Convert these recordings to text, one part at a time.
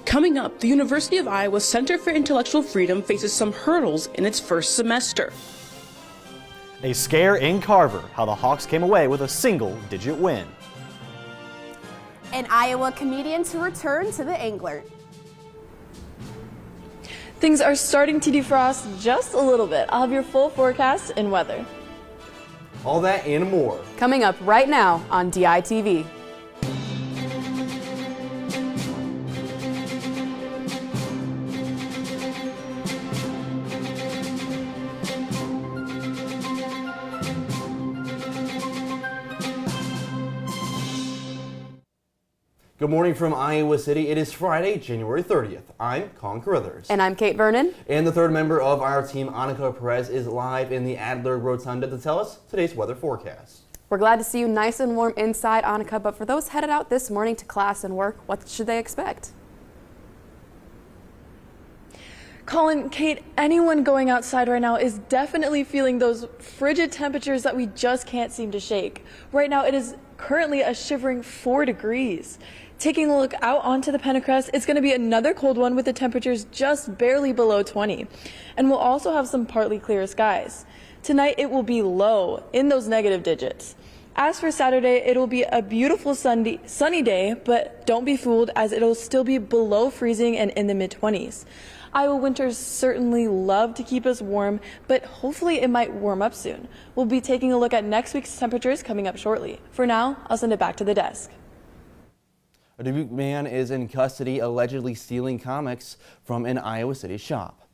Coming up, the University of Iowa Center for Intellectual Freedom faces some hurdles in its first semester. A scare in Carver, how the Hawks came away with a single-digit win. An Iowa comedian to return to the Angler. Things are starting to defrost just a little bit. I'll have your full forecast and weather. All that and more. Coming up right now on DITV. Good morning from Iowa City. It is Friday, January 30th. I'm Colin Carruthers. And I'm Kate Vernon. And the third member of our team, Annika Perez, is live in the Adler Rotunda to tell us today's weather forecast. We're glad to see you nice and warm inside, Annika, but for those headed out this morning to class and work, what should they expect? Colin, Kate, anyone going outside right now is definitely feeling those frigid temperatures that we just can't seem to shake. Right now, it is currently a shivering 4 degrees. Taking a look out onto the Pentecost, it's going to be another cold one with the temperatures just barely below 20. And we'll also have some partly clear skies. Tonight, it will be low in those negative digits. As for Saturday, it'll be a beautiful sunny day, but don't be fooled as it'll still be below freezing and in the mid-20s. Iowa winters certainly love to keep us warm, but hopefully it might warm up soon. We'll be taking a look at next week's temperatures coming up shortly. For now, I'll send it back to the desk. A Dubuque man is in custody allegedly stealing comics from an Iowa City shop.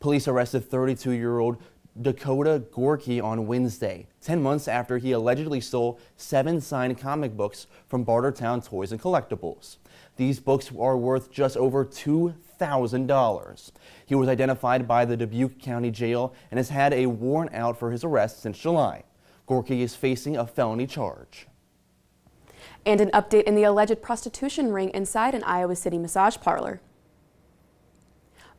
Police arrested 32-year-old Dakota Gorky on Wednesday, 10 months after he allegedly stole 7 signed comic books from Bartertown Toys and Collectibles. These books are worth just over $2,000. He was identified by the Dubuque County Jail and has had a warrant out for his arrest since July. Gorky is facing a felony charge. And an update in the alleged prostitution ring inside an Iowa City massage parlor.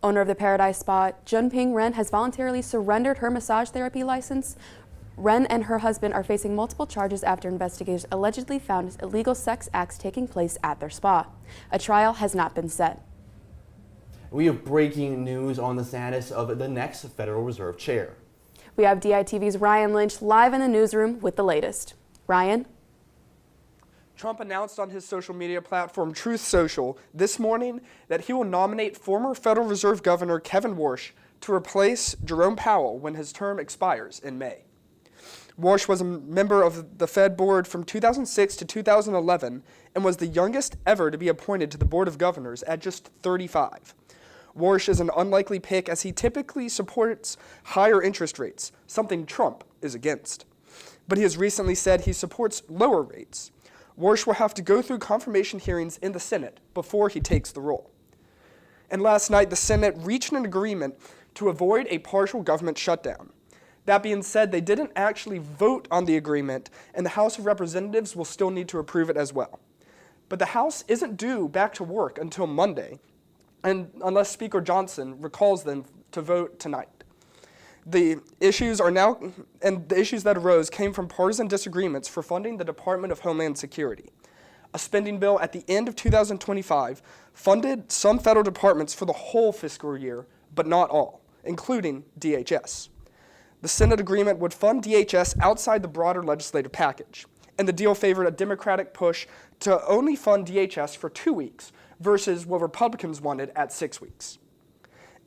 Owner of the Paradise Spa, Junping Ren, has voluntarily surrendered her massage therapy license. Ren and her husband are facing multiple charges after investigators allegedly found illegal sex acts taking place at their spa. A trial has not been set. We have breaking news on the status of the next Federal Reserve chair. We have DITV's Ryan Lynch live in the newsroom with the latest. Ryan? Trump announced on his social media platform Truth Social this morning that he will nominate former Federal Reserve Governor Kevin Warsh to replace Jerome Powell when his term expires in May. Warsh was a member of the Fed board from 2006 to 2011 and was the youngest ever to be appointed to the Board of Governors at just 35. Warsh is an unlikely pick as he typically supports higher interest rates, something Trump is against. But he has recently said he supports lower rates. Warsh will have to go through confirmation hearings in the Senate before he takes the role. And last night, the Senate reached an agreement to avoid a partial government shutdown. That being said, they didn't actually vote on the agreement, and the House of Representatives will still need to approve it as well. But the House isn't due back to work until Monday, and unless Speaker Johnson recalls them to vote tonight. The issues that arose came from partisan disagreements for funding the Department of Homeland Security. A spending bill at the end of 2025 funded some federal departments for the whole fiscal year, but not all, including DHS. The Senate agreement would fund DHS outside the broader legislative package, and the deal favored a Democratic push to only fund DHS for 2 weeks versus what Republicans wanted at 6 weeks.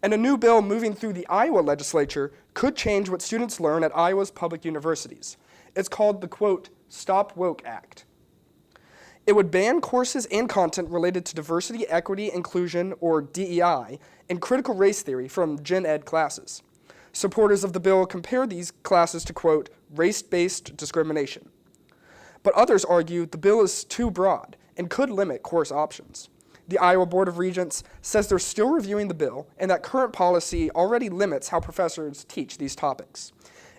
And a new bill moving through the Iowa legislature could change what students learn at Iowa's public universities. It's called the, quote, Stop Woke Act. It would ban courses and content related to diversity, equity, inclusion, or DEI, and critical race theory from gen ed classes. Supporters of the bill compare these classes to, quote, race-based discrimination. But others argue the bill is too broad and could limit course options. The Iowa Board of Regents says they're still reviewing the bill and that current policy already limits how professors teach these topics.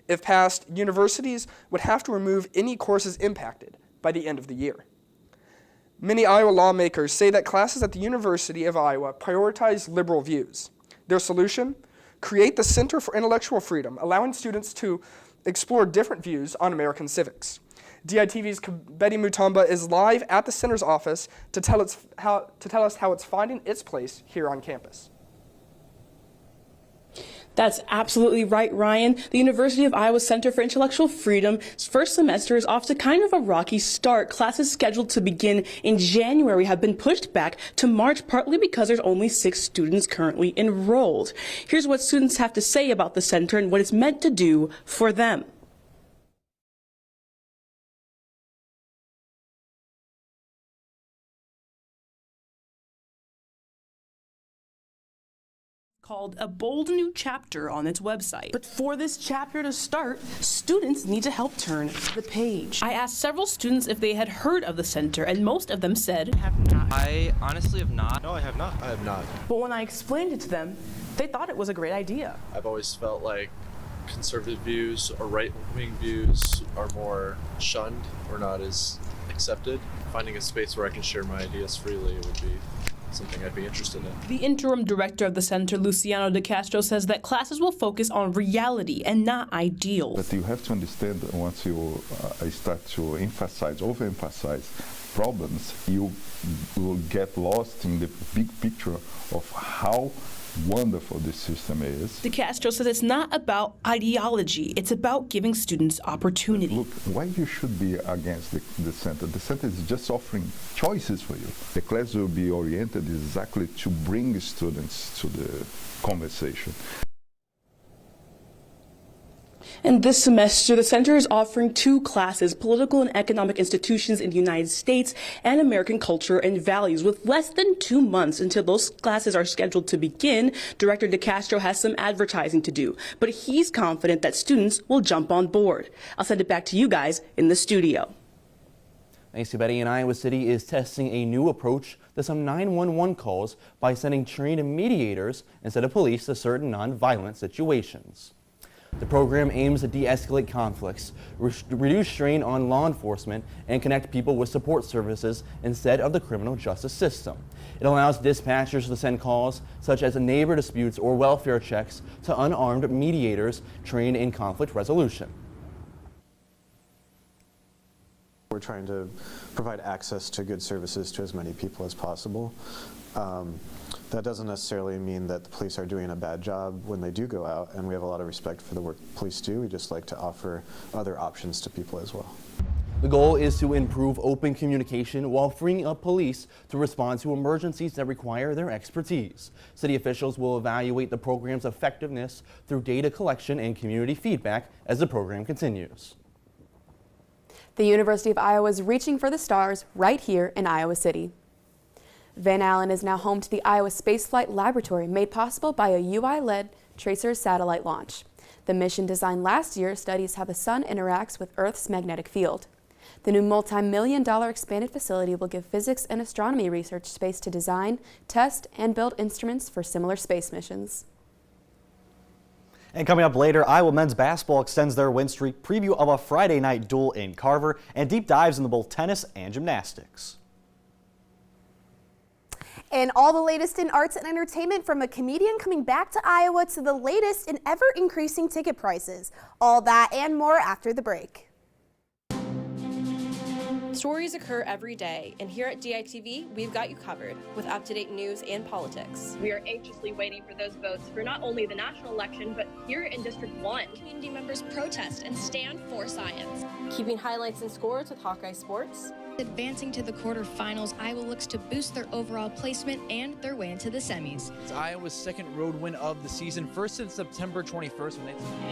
If passed, universities would have to remove any courses impacted by the end of the year. Many Iowa lawmakers say that classes at the University of Iowa prioritize liberal views. Their solution? Create the Center for Intellectual Freedom, allowing students to explore different views on American civics. DITV's Betty Mutamba is live at the center's office to tell us how it's finding its place here on campus. That's absolutely right, Ryan. The University of Iowa Center for Intellectual Freedom's first semester is off to kind of a rocky start. Classes scheduled to begin in January have been pushed back to March, partly because there's only 6 students currently enrolled. Here's what students have to say about the center and what it's meant to do for them. Called a bold new chapter on its website. But for this chapter to start, students need to help turn the page. I asked several students if they had heard of the center, and most of them said, "Have not." I honestly have not. No, I have not. I have not. But when I explained it to them, they thought it was a great idea. I've always felt like conservative views or right-wing views are more shunned or not as accepted. Finding a space where I can share my ideas freely would be something I'd be interested in. The interim director of the center, Luciano De Castro, says that classes will focus on reality and not ideals. But you have to understand that once you start to overemphasize problems, you will get lost in the big picture of how wonderful this system is. De Castro says it's not about ideology, it's about giving students opportunity. Look, why you should be against the center? The center is just offering choices for you. The class will be oriented exactly to bring students to the conversation. And this semester, the center is offering 2 classes, Political and Economic Institutions in the United States and American Culture and Values. With less than 2 months until those classes are scheduled to begin, Director De Castro has some advertising to do, but he's confident that students will jump on board. I'll send it back to you guys in the studio. Thanks to Betty. And Iowa City is testing a new approach to some 911 calls by sending trained mediators instead of police to certain nonviolent situations. The program aims to de-escalate conflicts, reduce strain on law enforcement, and connect people with support services instead of the criminal justice system. It allows dispatchers to send calls such as neighbor disputes or welfare checks to unarmed mediators trained in conflict resolution. We're trying to provide access to good services to as many people as possible. That doesn't necessarily mean that the police are doing a bad job when they do go out, and we have a lot of respect for the work police do. We just like to offer other options to people as well. The goal is to improve open communication while freeing up police to respond to emergencies that require their expertise. City officials will evaluate the program's effectiveness through data collection and community feedback as the program continues. The University of Iowa is reaching for the stars right here in Iowa City. Van Allen is now home to the Iowa Spaceflight Laboratory, made possible by a UI-led tracer satellite launch. The mission, designed last year, studies how the sun interacts with Earth's magnetic field. The new multi-million-dollar expanded facility will give physics and astronomy research space to design, test, and build instruments for similar space missions. And coming up later, Iowa men's basketball extends their win streak, preview of a Friday night duel in Carver, and deep dives into both tennis and gymnastics. And all the latest in arts and entertainment, from a comedian coming back to Iowa to the latest in ever-increasing ticket prices. All that and more after the break. Stories occur every day, and here at DITV, we've got you covered with up-to-date news and politics. We are anxiously waiting for those votes for not only the national election, but here in District 1. Community members protest and stand for science. Keeping highlights and scores with Hawkeye Sports. Advancing to the quarterfinals, Iowa looks to boost their overall placement and their way into the semis. It's Iowa's second road win of the season, first since September 21st.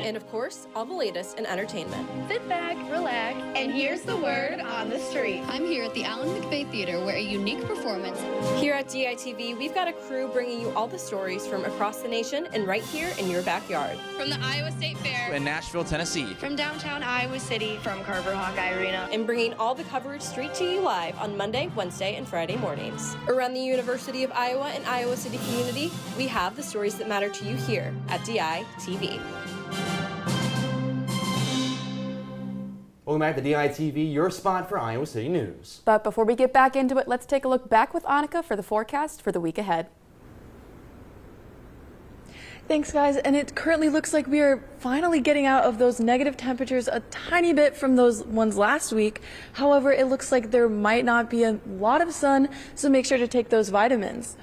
And of course, all the latest in entertainment. Sit back, relax, and here's the word on the street. I'm here at the Alan McVeigh Theater, where a unique performance. Here at DITV, we've got a crew bringing you all the stories from across the nation and right here in your backyard. From the Iowa State Fair. In Nashville, Tennessee. From downtown Iowa City. From Carver Hawkeye Arena. And bringing all the coverage straight to you live on Monday, Wednesday, and Friday mornings. Around the University of Iowa and Iowa City community, we have the stories that matter to you here at DITV. Welcome back to DITV, your spot for Iowa City news. But before we get back into it, let's take a look back with Annika for the forecast for the week ahead. Thanks, guys. And it currently looks like we are finally getting out of those negative temperatures a tiny bit from those ones last week. However, it looks like there might not be a lot of sun, so make sure to take those vitamins.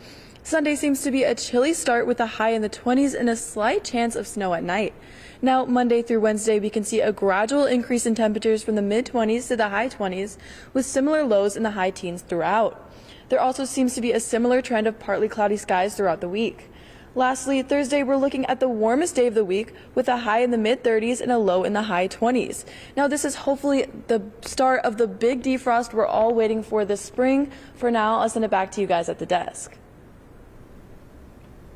Sunday seems to be a chilly start with a high in the 20s and a slight chance of snow at night. Now, Monday through Wednesday, we can see a gradual increase in temperatures from the mid-20s to the high 20s, with similar lows in the high teens throughout. There also seems to be a similar trend of partly cloudy skies throughout the week. Lastly, Thursday, we're looking at the warmest day of the week with a high in the mid-30s and a low in the high 20s. Now, this is hopefully the start of the big defrost we're all waiting for this spring. For now, I'll send it back to you guys at the desk.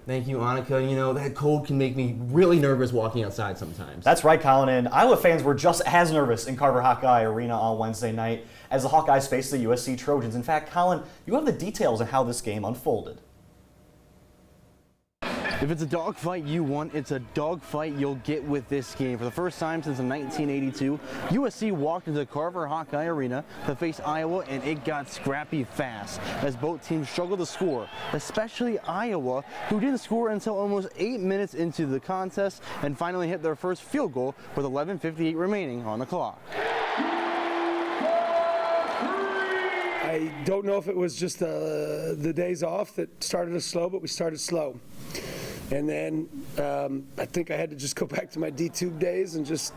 Thank you, Annika. You know, that cold can make me really nervous walking outside sometimes. That's right, Colin, and Iowa fans were just as nervous in Carver Hawkeye Arena on Wednesday night as the Hawkeyes faced the USC Trojans. In fact, Colin, you have the details on how this game unfolded. If it's a dogfight you want, it's a dogfight you'll get with this game. For the first time since 1982, USC walked into Carver Hawkeye Arena to face Iowa, and it got scrappy fast as both teams struggled to score, especially Iowa, who didn't score until almost 8 minutes into the contest and finally hit their first field goal with 11:58 remaining on the clock. I don't know if it was just the days off that started us slow, but we started slow. And then I think I had to just go back to my D-tube days and just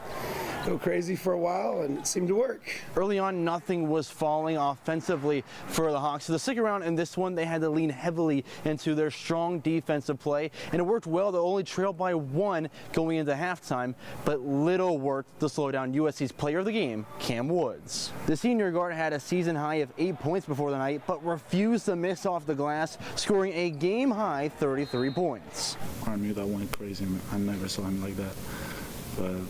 go crazy for a while, and it seemed to work. Early on, nothing was falling offensively for the Hawks. So to stick around in this one, they had to lean heavily into their strong defensive play, and it worked well. They only trailed by 1 going into halftime, but little worked to slow down USC's player of the game, Cam Woods. The senior guard had a season high of 8 points before the night, but refused to miss off the glass, scoring a game-high 33 points. I knew that went crazy. I never saw him like that.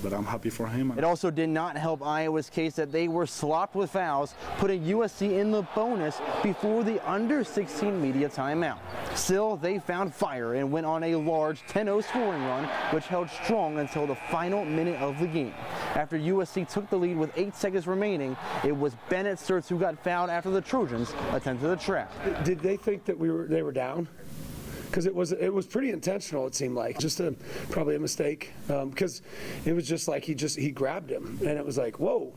But I'm happy for him. It also did not help Iowa's case that they were slopped with fouls, putting USC in the bonus before the under-16 media timeout. Still, they found fire and went on a large 10-0 scoring run, which held strong until the final minute of the game. After USC took the lead with 8 seconds remaining, it was Bennett Sturts who got fouled after the Trojans attempted the trap. Did they think that they were down? Because it was pretty intentional, it seemed like. Just probably a mistake, because it was just like he grabbed him, and it was like, whoa.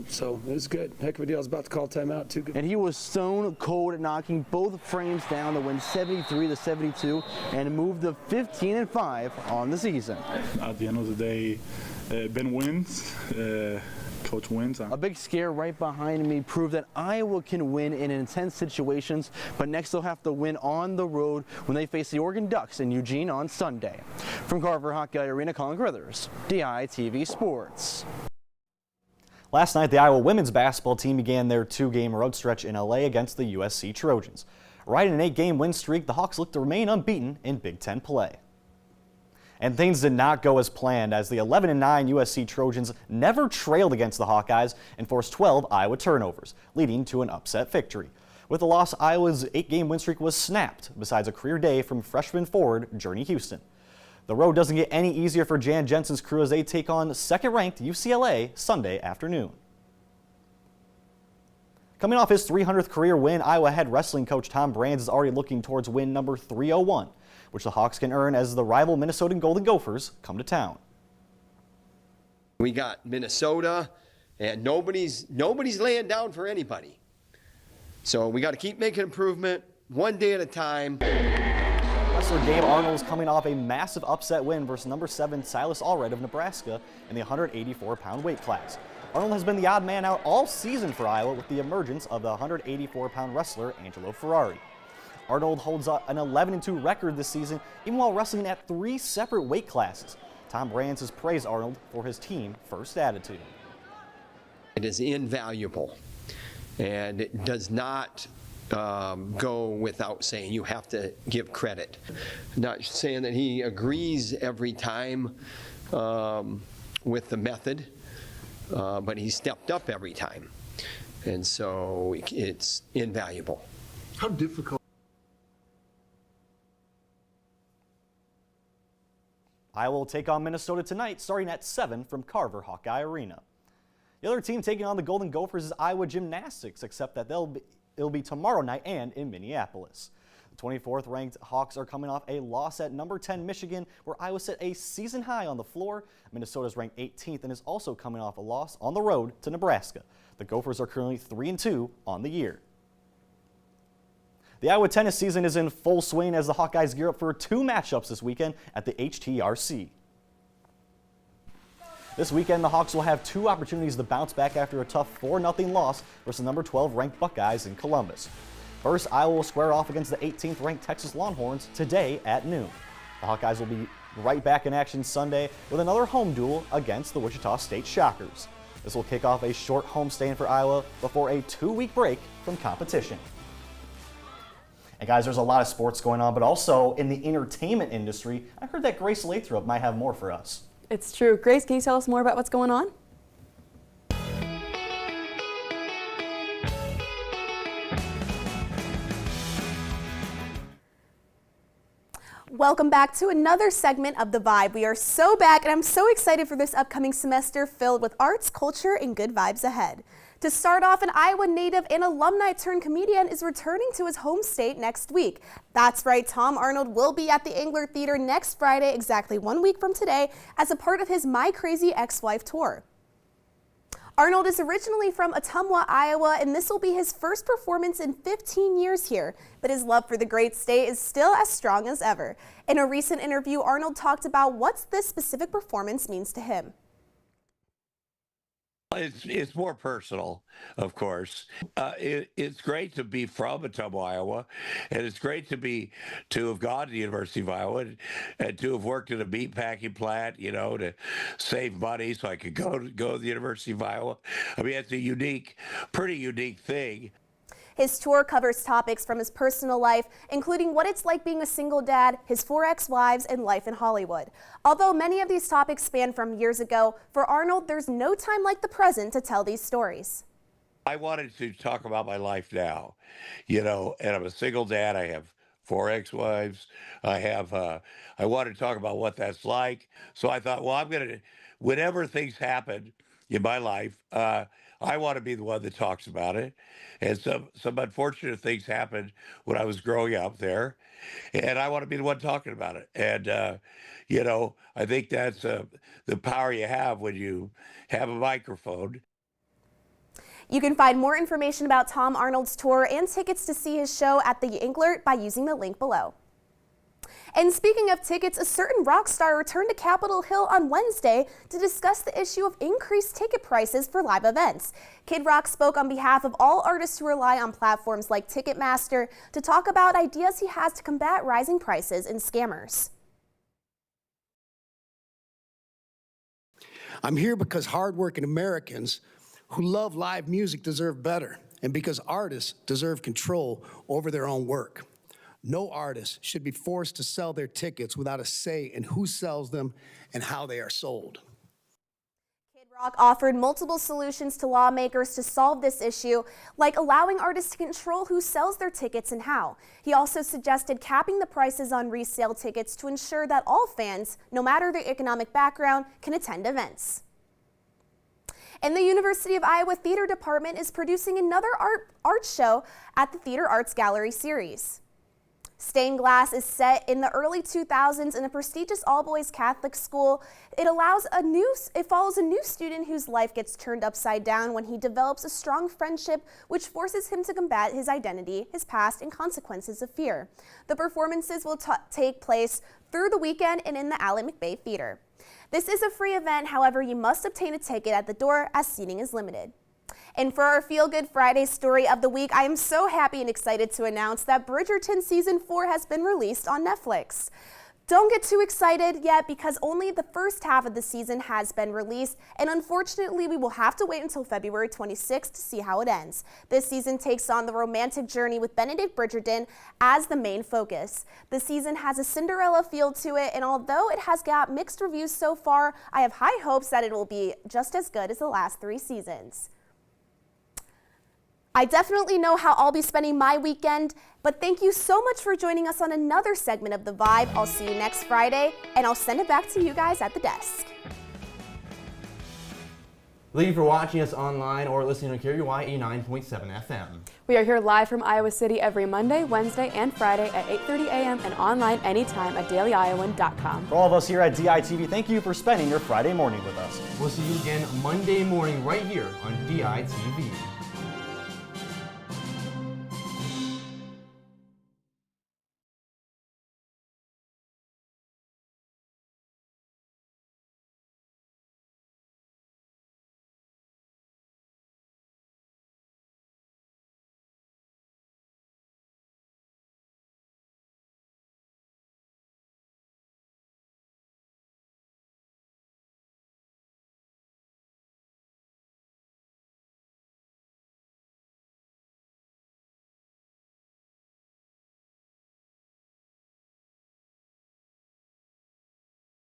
So it was good. Heck of a deal. I was about to call timeout, too. And he was stone cold, knocking both frames down to win 73-72 and move to 15-5 on the season. At the end of the day, Ben wins. Coach wins. A big scare right behind me proved that Iowa can win in intense situations, but next they'll have to win on the road when they face the Oregon Ducks in Eugene on Sunday. From Carver Hawkeye Arena, Colin Grithers, DITV Sports. Last night, the Iowa women's basketball team began their 2-game road stretch in LA against the USC Trojans. Riding an 8-game win streak, the Hawks look to remain unbeaten in Big Ten play. And things did not go as planned, as the 11-9 USC Trojans never trailed against the Hawkeyes and forced 12 Iowa turnovers, leading to an upset victory. With the loss, Iowa's 8-game win streak was snapped, besides a career day from freshman forward Journey Houston. The road doesn't get any easier for Jan Jensen's crew as they take on second-ranked UCLA Sunday afternoon. Coming off his 300th career win, Iowa head wrestling coach Tom Brands is already looking towards win number 301. Which the Hawks can earn as the rival Minnesota Golden Gophers come to town. We got Minnesota, and nobody's laying down for anybody. So we got to keep making improvement one day at a time. Wrestler Gabe Arnold is coming off a massive upset win versus number 7 Silas Allred of Nebraska in the 184-pound weight class. Arnold has been the odd man out all season for Iowa with the emergence of the 184-pound wrestler Angelo Ferrari. Arnold holds an 11-2 record this season, even while wrestling at 3 separate weight classes. Tom Brands has praised Arnold for his team-first attitude. It is invaluable, and it does not go without saying. You have to give credit. Not saying that he agrees every time with the method, but he stepped up every time, and so it's invaluable. How difficult? Iowa will take on Minnesota tonight, starting at 7 from Carver Hawkeye Arena. The other team taking on the Golden Gophers is Iowa Gymnastics, except that it'll be tomorrow night and in Minneapolis. The 24th ranked Hawks are coming off a loss at number 10 Michigan, where Iowa set a season high on the floor. Minnesota's ranked 18th and is also coming off a loss on the road to Nebraska. The Gophers are currently 3-2 on the year. The Iowa tennis season is in full swing as the Hawkeyes gear up for 2 matchups this weekend at the HTRC. This weekend, the Hawks will have 2 opportunities to bounce back after a tough 4-0 loss versus number 12 ranked Buckeyes in Columbus. First, Iowa will square off against the 18th ranked Texas Longhorns today at noon. The Hawkeyes will be right back in action Sunday with another home duel against the Wichita State Shockers. This will kick off a short homestand for Iowa before a 2-week break from competition. And guys, there's a lot of sports going on, but also in the entertainment industry. I heard that Grace Lathrop might have more for us. It's true. Grace, can you tell us more about what's going on? Welcome back to another segment of The Vibe. We are so back, and I'm so excited for this upcoming semester filled with arts, culture, and good vibes ahead. To start off, an Iowa native and alumni turned comedian is returning to his home state next week. That's right, Tom Arnold will be at the Englert Theater next Friday, exactly 1 week from today, as a part of his My Crazy Ex-Wife tour. Arnold is originally from Ottumwa, Iowa, and this will be his first performance in 15 years here, but his love for the great state is still as strong as ever. In a recent interview, Arnold talked about what this specific performance means to him. It's more personal, of course. It's great to be from Ottumwa, Iowa, and it's great to have gone to the University of Iowa and to have worked at a meatpacking plant, you know, to save money so I could go to the University of Iowa. I mean, it's a pretty unique thing. His tour covers topics from his personal life, including what it's like being a single dad, his 4 ex-wives, and life in Hollywood. Although many of these topics span from years ago, for Arnold, there's no time like the present to tell these stories. I wanted to talk about my life now, you know, and I'm a single dad. I have 4 ex-wives. I want to talk about what that's like. So I thought, well, whenever things happen in my life, I want to be the one that talks about it. And some unfortunate things happened when I was growing up there, and I want to be the one talking about it. And, you know, I think that's the power you have when you have a microphone. You can find more information about Tom Arnold's tour and tickets to see his show at the Englert by using the link below. And speaking of tickets, a certain rock star returned to Capitol Hill on Wednesday to discuss the issue of increased ticket prices for live events. Kid Rock spoke on behalf of all artists who rely on platforms like Ticketmaster to talk about ideas he has to combat rising prices and scammers. I'm here because hardworking Americans who love live music deserve better, and because artists deserve control over their own work. No artist should be forced to sell their tickets without a say in who sells them and how they are sold. Kid Rock offered multiple solutions to lawmakers to solve this issue, like allowing artists to control who sells their tickets and how. He also suggested capping the prices on resale tickets to ensure that all fans, no matter their economic background, can attend events. And the University of Iowa Theater Department is producing another art show at the Theater Arts Gallery series. Stained Glass is set in the early 2000s in a prestigious all-boys Catholic school. It follows a new student whose life gets turned upside down when he develops a strong friendship which forces him to combat his identity, his past, and consequences of fear. The performances will take place through the weekend and in the Allen McBay Theater. This is a free event, however, you must obtain a ticket at the door as seating is limited. And for our Feel Good Friday story of the week, I am so happy and excited to announce that Bridgerton Season 4 has been released on Netflix. Don't get too excited yet because only the first half of the season has been released, and unfortunately we will have to wait until February 26th to see how it ends. This season takes on the romantic journey with Benedict Bridgerton as the main focus. The season has a Cinderella feel to it, and although it has got mixed reviews so far, I have high hopes that it will be just as good as the last 3 seasons. I definitely know how I'll be spending my weekend, but thank you so much for joining us on another segment of The Vibe. I'll see you next Friday, and I'll send it back to you guys at the desk. Thank you for watching us online or listening on KRUY 89.7 FM. We are here live from Iowa City every Monday, Wednesday, and Friday at 8:30 a.m. and online anytime at dailyiowan.com. For all of us here at DITV, thank you for spending your Friday morning with us. We'll see you again Monday morning right here on DITV.